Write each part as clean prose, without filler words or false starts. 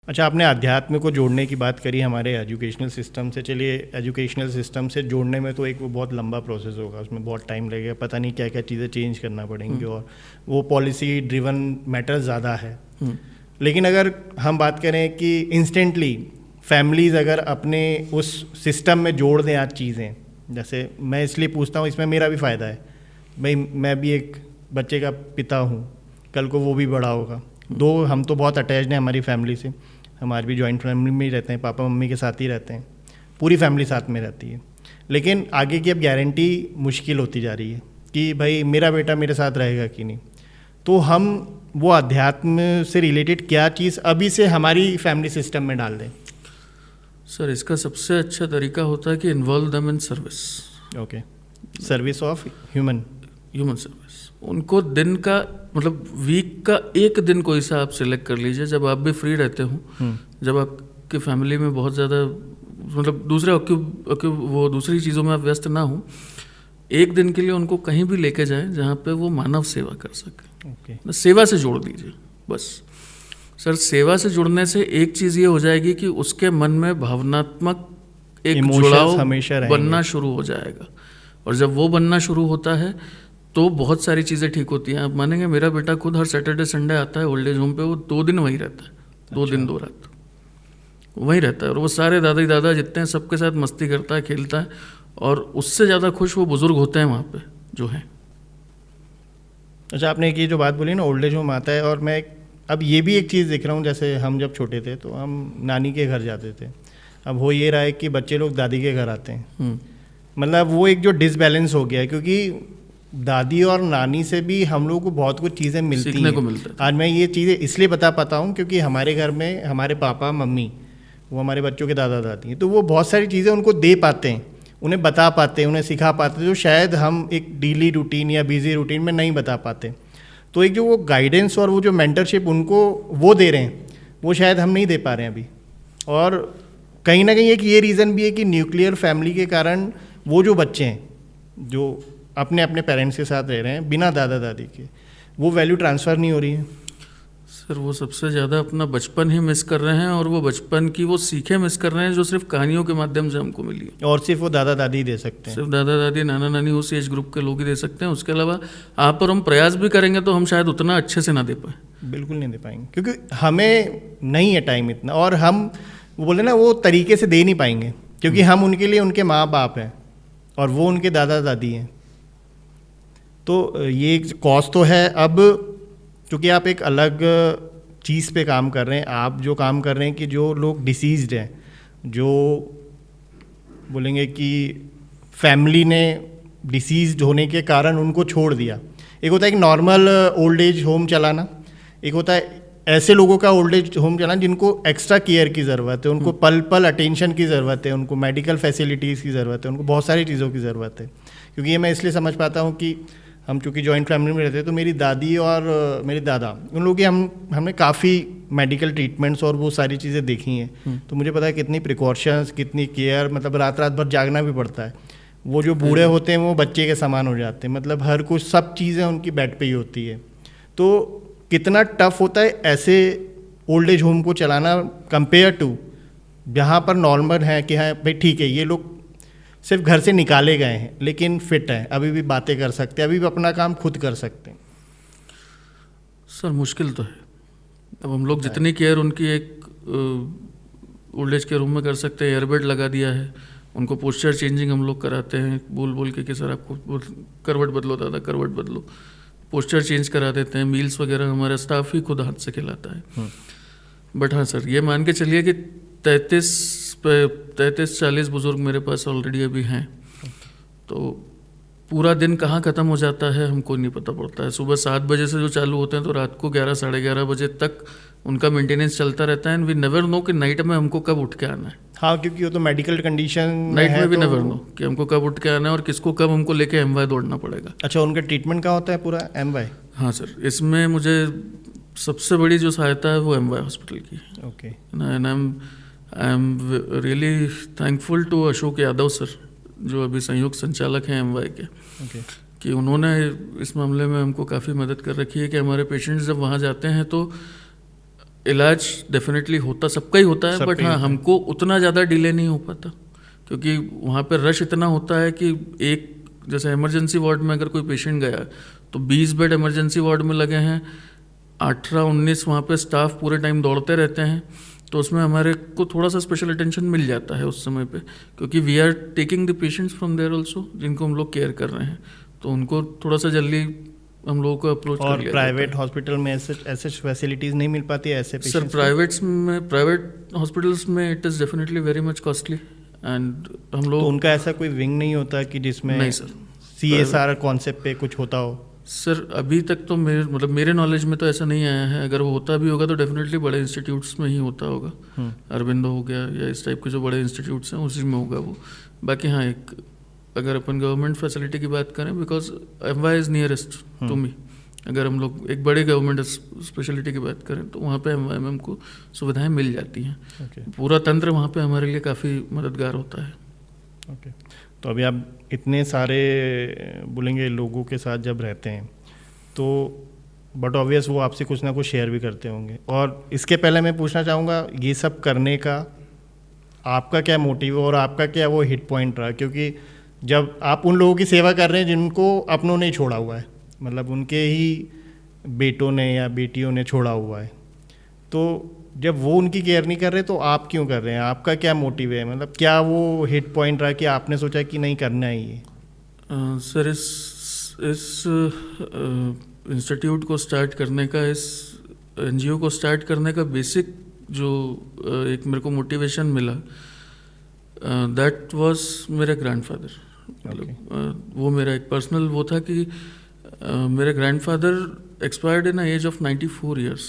अच्छा, आपने अध्यात्म को जोड़ने की बात करी हमारे एजुकेशनल सिस्टम से। चलिए, एजुकेशनल सिस्टम से जोड़ने में तो एक वो बहुत लंबा प्रोसेस होगा, उसमें बहुत टाइम लगेगा, पता नहीं क्या क्या चीज़ें चेंज करना पड़ेंगी, और वो पॉलिसी ड्रिवन मैटर ज़्यादा है। लेकिन अगर हम बात करें कि इंस्टेंटली फैमिलीज़ अगर अपने उस सिस्टम में जोड़ दें आज चीज़ें, जैसे मैं इसलिए पूछता हूँ, इसमें मेरा भी फ़ायदा है भाई, मैं भी एक बच्चे का पिता हूँ, कल को वो भी बड़ा होगा। दो हम तो बहुत अटैच्ड हैं हमारी फैमिली से, हमारी भी जॉइंट फैमिली में ही रहते हैं, पापा मम्मी के साथ ही रहते हैं, पूरी फैमिली साथ में रहती है। लेकिन आगे की अब गारंटी मुश्किल होती जा रही है कि भाई मेरा बेटा मेरे साथ रहेगा कि नहीं। तो हम वो अध्यात्म से रिलेटेड क्या चीज़ अभी से हमारी फैमिली सिस्टम में डाल दें? सर, इसका सबसे अच्छा तरीका होता है कि involve them in service. Okay, service of human service. उनको दिन का मतलब वीक का एक दिन कोई सा आप सिलेक्ट कर लीजिए जब आप भी फ्री रहते हो, जब आपकी फैमिली में बहुत ज़्यादा मतलब दूसरी चीज़ों में आप व्यस्त ना हो, एक दिन के लिए उनको कहीं भी लेके जाएं जहाँ पे वो मानव सेवा कर सके। ओके। सेवा से जोड़ दीजिए बस। सर, सेवा से जुड़ने से एक चीज़ ये हो जाएगी कि उसके मन में भावनात्मक एक जुड़ाव बनना शुरू हो जाएगा, और जब वो बनना शुरू होता है तो बहुत सारी चीज़ें ठीक होती हैं। आप मानेंगे, मेरा बेटा खुद हर सैटरडे संडे आता है ओल्ड एज होम पे, वो 2 दिन वहीं रहता है। 2 दिन 2 रात वहीं रहता है, और वो सारे दादी दादा जितने हैं सबके साथ मस्ती करता है, खेलता है, और उससे ज़्यादा खुश वो बुज़ुर्ग होते हैं वहाँ पे जो हैं। अच्छा, आपने एक ये जो बात बोली ना, ओल्ड एज होम आता है, और मैं अब ये भी एक चीज़ देख रहा हूँ, जैसे हम जब छोटे थे तो हम नानी के घर जाते थे, अब हो ये रहा है कि बच्चे लोग दादी के घर आते हैं। मतलब वो एक जो डिसबैलेंस हो गया है, क्योंकि दादी और नानी से भी हम लोग को बहुत कुछ चीज़ें मिलती सीखने को मिलता है। आज मैं ये चीज़ें इसलिए बता पाता हूँ क्योंकि हमारे घर में हमारे पापा मम्मी वो हमारे बच्चों के दादा दादी हैं, तो वो बहुत सारी चीज़ें उनको दे पाते हैं, उन्हें बता पाते हैं, उन्हें सिखा पाते हैं, जो शायद हम एक डेली रूटीन या बिजी रूटीन में नहीं बता पाते। तो एक जो वो गाइडेंस और वो जो मेंटरशिप उनको वो दे रहे हैं, वो शायद हम नहीं दे पा रहे हैं अभी। और कहीं ना कहीं एक ये रीज़न भी है कि न्यूक्लियर फैमिली के कारण वो जो बच्चे हैं जो अपने अपने पेरेंट्स के साथ रह रहे हैं बिना दादा दादी के, वो वैल्यू ट्रांसफ़र नहीं हो रही है। सर, वो सबसे ज़्यादा अपना बचपन ही मिस कर रहे हैं, और वो बचपन की वो सीखें मिस कर रहे हैं जो सिर्फ कहानियों के माध्यम से हमको मिली, और सिर्फ वो दादा दादी दे सकते हैं। सिर्फ दादा दादी नाना नानी उस एज ग्रुप के लोग ही दे सकते हैं। उसके अलावा आप और हम प्रयास भी करेंगे तो हम शायद उतना अच्छे से ना दे पाए। बिल्कुल नहीं दे पाएंगे, क्योंकि हमें नहीं है टाइम इतना, और हम वो बोले ना वो तरीके से दे नहीं पाएंगे, क्योंकि हम उनके लिए उनके माँ बाप हैं और वो उनके दादा दादी हैं। तो ये एक कॉस्ट तो है। अब क्योंकि आप एक अलग चीज़ पे काम कर रहे हैं, आप जो काम कर रहे हैं कि जो लोग डिसीज्ड हैं, जो बोलेंगे कि फैमिली ने डिसीज्ड होने के कारण उनको छोड़ दिया। एक होता है एक नॉर्मल ओल्ड एज होम चलाना, एक होता है ऐसे लोगों का ओल्ड एज होम चलाना जिनको एक्स्ट्रा केयर की ज़रूरत है, उनको पल पल अटेंशन की ज़रूरत है, उनको मेडिकल फैसिलिटीज़ की ज़रूरत है, उनको बहुत सारी चीज़ों की ज़रूरत है। क्योंकि ये मैं इसलिए समझ पाता हूँ कि हम चूँकि जॉइंट फैमिली में रहते हैं, तो मेरी दादी और मेरे दादा उन लोगों की हमने काफ़ी मेडिकल ट्रीटमेंट्स और वो सारी चीज़ें देखी हैं। तो मुझे पता है कितनी प्रिकॉशंस, कितनी केयर, मतलब रात रात भर जागना भी पड़ता है। वो जो बूढ़े होते हैं वो बच्चे के समान हो जाते हैं, मतलब हर कुछ सब चीज़ें उनकी बेड पे ही होती है। तो कितना टफ होता है ऐसे ओल्ड एज होम को चलाना कंपेयर टू जहाँ पर नॉर्मल है कि हाँ भाई ठीक है, ये लोग सिर्फ घर से निकाले गए हैं लेकिन फिट हैं, अभी भी बातें कर सकते हैं, अभी भी अपना काम खुद कर सकते हैं। सर, मुश्किल तो है। अब हम लोग जितनी केयर उनकी एक ओल्ड एज के रूम में कर सकते हैं, एयरबेड लगा दिया है, उनको पोस्चर चेंजिंग हम लोग कराते हैं बोल बोल के कि सर आपको करवट बदलो, दादा करवट बदलो, पोस्चर चेंज करा देते हैं। मील्स वगैरह हमारा स्टाफ ही खुद हाथ से खिलाता है। बट हाँ सर, ये मान के चलिए कि 33-40 बुजुर्ग मेरे पास ऑलरेडी अभी हैं। तो पूरा दिन कहाँ ख़त्म हो जाता है हमको नहीं पता पड़ता है। सुबह 7 बजे से जो चालू होते हैं तो रात को 11 साढ़े 11 बजे तक उनका मेंटेनेंस चलता रहता है। एंड वी नेवर नो कि नाइट में हमको कब उठ के आना है। हाँ, क्योंकि वो तो मेडिकल कंडीशन नाइट में भी नेवर नो कि हमको कब उठ के आना है और किसको कब हमको लेके एमवाई दौड़ना पड़ेगा। अच्छा, उनका ट्रीटमेंट का होता है पूरा एमवाई? हाँ सर, इसमें मुझे सबसे बड़ी जो सहायता है वो एमवाई हॉस्पिटल की। Okay. And I am really thankful to Ashok Yadav sir, जो अभी संयुक्त संचालक हैं एमवाई के। ओके। कि उन्होंने इस मामले में हमको काफ़ी मदद कर रखी है कि हमारे पेशेंट्स जब वहाँ जाते हैं तो इलाज डेफिनेटली होता, सबका ही होता है, बट हाँ हमको उतना ज़्यादा डिले नहीं हो पाता, क्योंकि वहाँ पे रश इतना होता है कि एक जैसे इमरजेंसी वार्ड में अगर कोई पेशेंट गया तो 20 बेड इमरजेंसी वार्ड में लगे हैं, 18-19 वहाँ पे स्टाफ पूरे टाइम दौड़ते रहते हैं, तो उसमें हमारे को थोड़ा सा स्पेशल अटेंशन मिल जाता है उस समय पे, क्योंकि we are taking the patients from there also, जिनको हम लोग केयर कर रहे हैं, तो उनको थोड़ा सा जल्दी हम लोगों को अप्रोच कर लिया। और प्राइवेट हॉस्पिटल में ऐसे फैसिलिटीज़ नहीं मिल पाती है ऐसे सर? प्राइवेट हॉस्पिटल्स में it is definitely very much costly, and हम लोग, तो उनका ऐसा कोई विंग नहीं होता कि जिसमें नहीं सर CSR कॉन्सेप्ट पे कुछ होता हो? सर अभी तक तो मेरे नॉलेज में तो ऐसा नहीं आया है। अगर वो होता भी होगा तो डेफिनेटली बड़े इंस्टीट्यूट्स में ही होता होगा, अरविंदो हो गया या इस टाइप के जो बड़े इंस्टीट्यूट्स हैं उसी में होगा वो। बाकी हाँ, एक अगर अपन गवर्नमेंट फैसिलिटी की बात करें, because MY is nearest to me, अगर हम लोग एक बड़े गवर्नमेंट स्पेशलिटी की बात करें तो वहाँ पे MY को सुविधाएं मिल जाती हैं। पूरा तंत्र वहाँ पे हमारे लिए काफ़ी मददगार होता है। तो अभी आप इतने सारे बोलेंगे लोगों के साथ जब रहते हैं तो बट ऑब्वियस वो आपसे कुछ ना कुछ शेयर भी करते होंगे, और इसके पहले मैं पूछना चाहूँगा ये सब करने का आपका क्या मोटिव और आपका क्या वो हिट पॉइंट रहा? क्योंकि जब आप उन लोगों की सेवा कर रहे हैं जिनको अपनों ने छोड़ा हुआ है, मतलब उनके ही बेटों ने या बेटियों ने छोड़ा हुआ है, तो जब वो उनकी केयर नहीं कर रहे तो आप क्यों कर रहे हैं? आपका क्या मोटिव है? मतलब क्या वो हिट पॉइंट रहा कि आपने सोचा कि नहीं करना है ये? सर इस इंस्टीट्यूट को स्टार्ट करने का, इस NGO को स्टार्ट करने का बेसिक जो एक मेरे को मोटिवेशन मिला, दैट वाज मेरे ग्रैंडफादर। मतलब वो मेरा एक पर्सनल वो था कि मेरे grandfather expired in age of 94 years.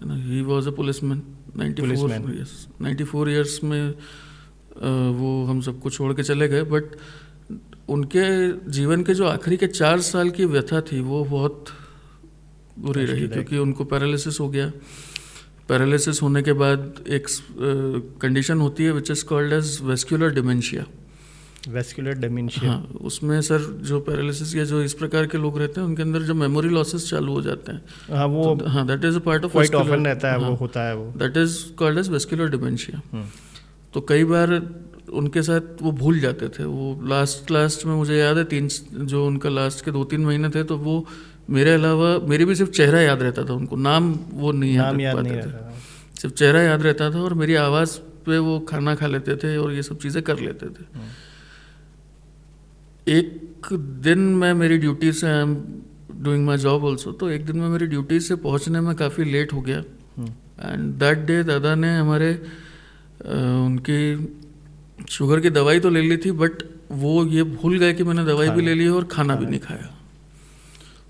He was a policeman. 94 years में वो हम सबको छोड़ के चले गए, बट उनके जीवन के जो आखिरी के 4 साल की व्यथा थी वो बहुत बुरी रही, क्योंकि उनको पैरालिसिस हो गया। पैरालिसिस होने के बाद एक कंडीशन होती है which is called age vascular dementia. हाँ, उसमें सर जो पैरालिसिस या जो इस प्रकार के लोग रहते हैं उनके अंदर जो मेमोरी लॉसेस चालू हो जाते हैं, हाँ वो तो, हाँ that is a part of quite often रहता है, वो होता है वो, that is called age vascular dementia. तो कई बार उनके साथ वो भूल जाते थे। वो लास्ट में मुझे याद है जो उनका लास्ट के 2-3 महीने थे, तो वो मेरे अलावा मेरी भी सिर्फ चेहरा याद रहता था, उनको नाम वो नहीं याद पाते थे, सिर्फ चेहरा याद रहता था, और मेरी आवाज़ पे वो खाना खा लेते थे और ये सब चीज़ें कर लेते थे। एक दिन मैं मेरी ड्यूटी से, I am doing my job also, तो एक दिन मैं मेरी ड्यूटी से पहुंचने में काफ़ी लेट हो गया, एंड दैट डे दादा ने हमारे उनकी शुगर की दवाई तो ले ली थी, बट वो ये भूल गए कि मैंने दवाई भी ले ली और खाना भी नहीं खाया।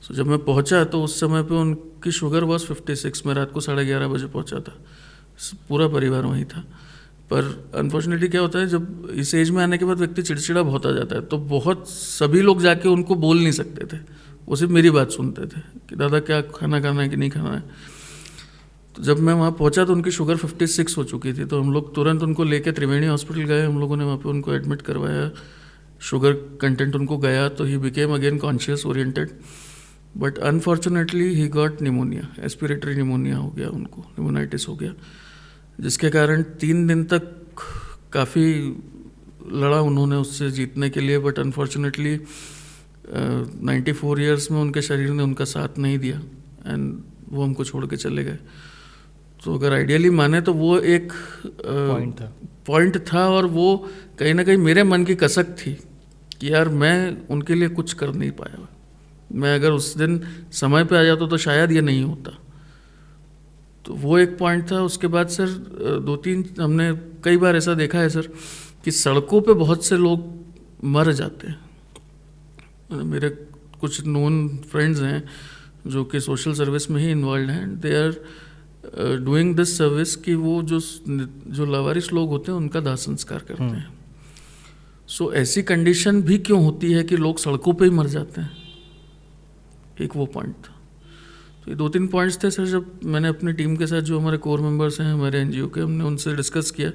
सो जब मैं पहुंचा तो उस समय पे उनकी शुगर वॉज 56। मैं रात को 11:30 बजे पहुंचा था, पूरा परिवार वहीं था। पर अनफॉर्चुनेटली क्या होता है, जब इस एज में आने के बाद व्यक्ति चिड़चिड़ा बहुत आ जाता है, तो बहुत सभी लोग जाके उनको बोल नहीं सकते थे, वो सिर्फ मेरी बात सुनते थे कि दादा क्या खाना खाना है कि नहीं खाना है। तो जब मैं वहाँ पहुँचा तो उनकी शुगर 56 हो चुकी थी, तो हम लोग तुरंत उनको लेके त्रिवेणी हॉस्पिटल गए। हम लोगों ने वहाँ पे उनको एडमिट करवाया, शुगर कंटेंट उनको गया, तो he became again conscious oriented, but unfortunately he got pneumonia, aspiratory pneumonia हो गया उनको, निमोनाइटिस हो गया, जिसके कारण 3 दिन तक काफ़ी लड़ा उन्होंने उससे जीतने के लिए, बट अनफॉर्चुनेटली 94 ईयर्स में उनके शरीर ने उनका साथ नहीं दिया, एंड वो हमको छोड़ के चले गए। तो अगर आइडियली माने तो वो एक पॉइंट था, और वो कहीं ना कहीं मेरे मन की कसक थी कि यार मैं उनके लिए कुछ कर नहीं पाया। मैं अगर उस दिन समय पे आ जाता तो शायद ये नहीं होता। तो वो एक पॉइंट था। उसके बाद सर 2-3 हमने कई बार ऐसा देखा है सर कि सड़कों पे बहुत से लोग मर जाते हैं। मेरे कुछ नोन फ्रेंड्स हैं जो कि सोशल सर्विस में ही इन्वॉल्व हैं, they are doing this service कि वो जो लावारिस लोग होते हैं उनका दाह संस्कार करते हैं। सो ऐसी कंडीशन भी क्यों होती है कि लोग सड़कों पे ही मर जाते हैं, एक वो पॉइंट था। तो ये 2-3 पॉइंट्स थे सर। जब मैंने अपनी टीम के साथ जो हमारे कोर मेंबर्स हैं हमारे NGO के, हमने उनसे डिस्कस किया,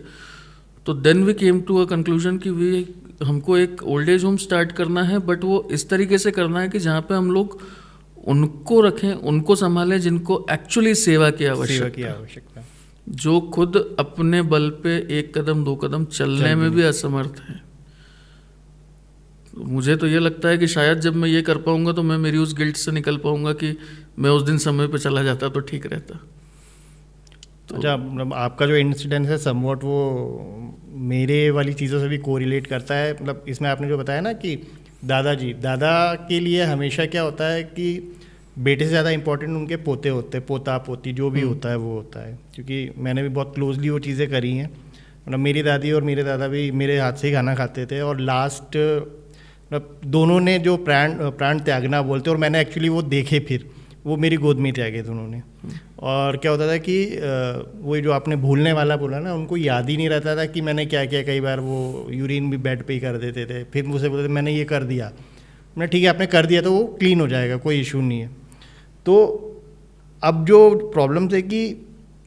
तो then we came to a conclusion कि हमको एक ओल्ड एज होम स्टार्ट करना है, बट वो इस तरीके से करना है कि जहाँ पे हम लोग उनको रखें, उनको संभालें जिनको एक्चुअली सेवा की आवश्यकता, जो खुद अपने बल पे एक कदम दो कदम चलने में भी असमर्थ हैं। मुझे तो ये लगता है कि शायद जब मैं ये कर पाऊंगा तो मैं मेरी उस गिल्ट से निकल पाऊंगा कि मैं उस दिन समय पे चला जाता तो ठीक रहता। तो अच्छा, मतलब आपका जो इंसिडेंट है समवॉट वो मेरे वाली चीज़ों से भी कोरिलेट करता है। मतलब इसमें आपने जो बताया ना कि दादा के लिए हमेशा क्या होता है कि बेटे से ज़्यादा इंपॉर्टेंट उनके पोते होते हैं, पोता पोती जो भी होता है वो होता है। क्योंकि मैंने भी बहुत क्लोजली वो चीज़ें करी हैं। मतलब मेरी दादी और मेरे दादा भी मेरे हाथ से ही खाना खाते थे, और लास्ट मतलब दोनों ने जो प्राण त्यागना बोलते, और मैंने एक्चुअली वो देखे, फिर वो मेरी गोद में त्यागे दोनों ने। और क्या होता था कि वो जो आपने भूलने वाला बोला ना, उनको याद ही नहीं रहता था कि मैंने क्या किया। कई बार वो यूरिन भी बेड पे ही कर देते थे, फिर मुझसे बोलते थे मैंने ये कर दिया। मैंने ठीक है आपने कर दिया तो वो क्लीन हो जाएगा, कोई इशू नहीं है। तो अब जो प्रॉब्लम है कि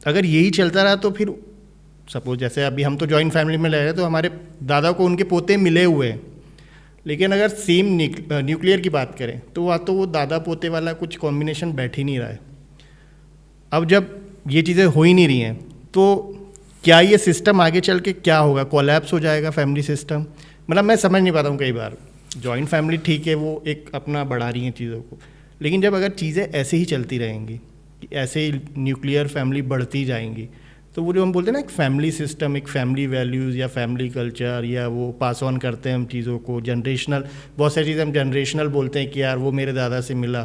अगर यही चलता रहा तो फिर सपोज जैसे अभी हम तो जॉइंट फैमिली में रह रहे हैं, तो हमारे दादा को उनके पोते मिले हुए हैं, लेकिन अगर सेम न्यूक्लियर की बात करें तो वहाँ तो वो दादा पोते वाला कुछ कॉम्बिनेशन बैठ ही नहीं रहा है। अब जब ये चीज़ें हो ही नहीं रही हैं तो क्या ये सिस्टम आगे चल के क्या होगा, कोलैप्स हो जाएगा फैमिली सिस्टम। मतलब मैं समझ नहीं पाता हूँ कई बार, जॉइंट फैमिली ठीक है, वो एक अपना बढ़ा रही हैं चीज़ों को, लेकिन जब अगर चीज़ें ऐसे ही चलती रहेंगी, ऐसे ही न्यूक्लियर फैमिली बढ़ती जाएंगी, तो वो जो हम बोलते हैं ना एक फैमिली सिस्टम, एक फैमिली वैल्यूज़ या फैमिली कल्चर, या वो पास ऑन करते हैं हम चीज़ों को, जनरेशनल, बहुत सारी चीज़ें हम जनरेशनल बोलते हैं कि यार वो मेरे दादा से मिला,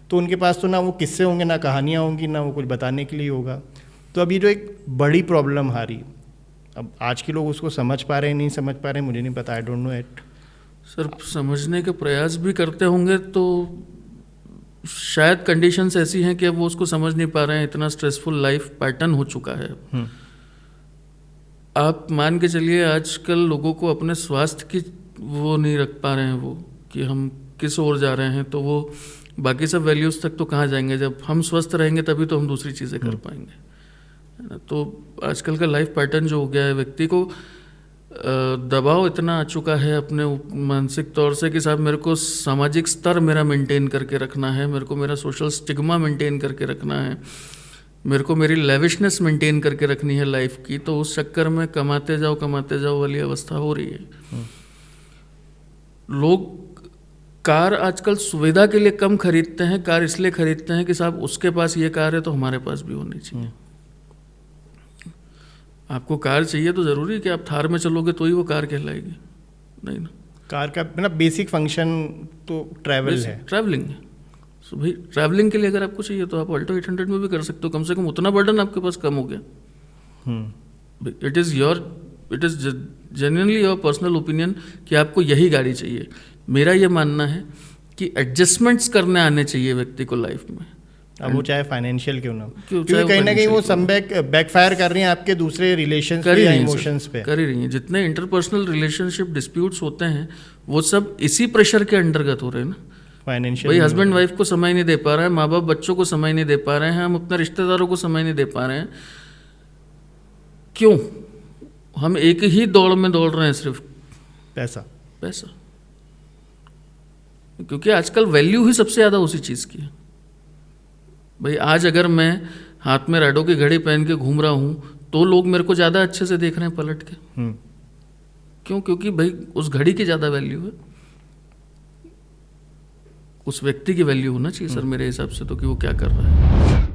तो उनके पास तो ना वो किस्से होंगे, ना कहानियाँ होंगी, ना वो कुछ बताने के लिए होगा। तो अब ये जो एक बड़ी प्रॉब्लम आ रही, अब आज के लोग उसको समझ पा रहे हैं नहीं समझ पा रहे हैं, मुझे नहीं पता, I don't know it. Sir समझने के प्रयास भी करते होंगे तो शायद कंडीशंस ऐसी हैं कि अब वो उसको समझ नहीं पा रहे हैं, इतना स्ट्रेसफुल लाइफ पैटर्न हो चुका है। आप मान के चलिए आजकल लोगों को अपने स्वास्थ्य की वो नहीं रख पा रहे हैं, वो कि हम किस ओर जा रहे हैं, तो वो बाकी सब वैल्यूज़ तक तो कहाँ जाएंगे। जब हम स्वस्थ रहेंगे तभी तो हम दूसरी चीज़ें कर पाएंगे, है ना। तो आजकल का लाइफ पैटर्न जो हो गया है, व्यक्ति को दबाव इतना आ चुका है अपने मानसिक तौर से कि साहब मेरे को सामाजिक स्तर मेरा मेंटेन करके रखना है, मेरे को मेरा सोशल स्टिग्मा मेंटेन करके रखना है, मेरे को मेरी लेविशनेस मेंटेन करके रखनी है लाइफ की। तो उस चक्कर में कमाते जाओ वाली अवस्था हो रही है। लोग कार आजकल सुविधा के लिए कम खरीदते हैं, कार इसलिए खरीदते हैं कि साहब उसके पास ये कार है तो हमारे पास भी होनी चाहिए। आपको कार चाहिए तो ज़रूरी है कि आप थार में चलोगे तो ही वो कार कहलाएगी, नहीं ना। कार का मतलब बेसिक फंक्शन तो ट्रैवलिंग है। सो भाई ट्रैवलिंग के लिए अगर आपको चाहिए तो आप ऑल्टो 800 में भी कर सकते हो, कम से कम उतना बर्डन आपके पास कम हो गया। It is genuinely your personal opinion कि आपको यही गाड़ी चाहिए। मेरा ये मानना है कि एडजस्टमेंट्स करने आने चाहिए व्यक्ति को लाइफ में, अब वो चाहे फाइनेंशियल क्यों ना, क्योंकि कहीं ना कहीं वो सम बैकफायर कर रही हैं आपके दूसरे रिलेशंस पे या इमोशंस पे कर ही रही हैं। जितने इंटरपर्सनल रिलेशनशिप डिस्प्यूट्स होते हैं वो सब इसी प्रेशर के अंतर्गत हो रहे हैं ना। फाइनेंशियल, भाई हस्बैंड वाइफ को समय नहीं दे पा रहा है, माँ बाप बच्चों को समय नहीं दे पा रहे हैं, हम अपने रिश्तेदारों को समय नहीं दे पा रहे हैं। क्यों? हम एक ही दौड़ में दौड़ रहे हैं, सिर्फ पैसा। क्योंकि आजकल वैल्यू ही सबसे ज़्यादा उसी चीज़ की है। भाई आज अगर मैं हाथ में राडो की घड़ी पहन के घूम रहा हूँ तो लोग मेरे को ज़्यादा अच्छे से देख रहे हैं पलट के। क्यों? क्योंकि भाई उस घड़ी की ज़्यादा वैल्यू है, उस व्यक्ति की वैल्यू होना चाहिए सर मेरे हिसाब से तो, कि वो क्या कर रहा है।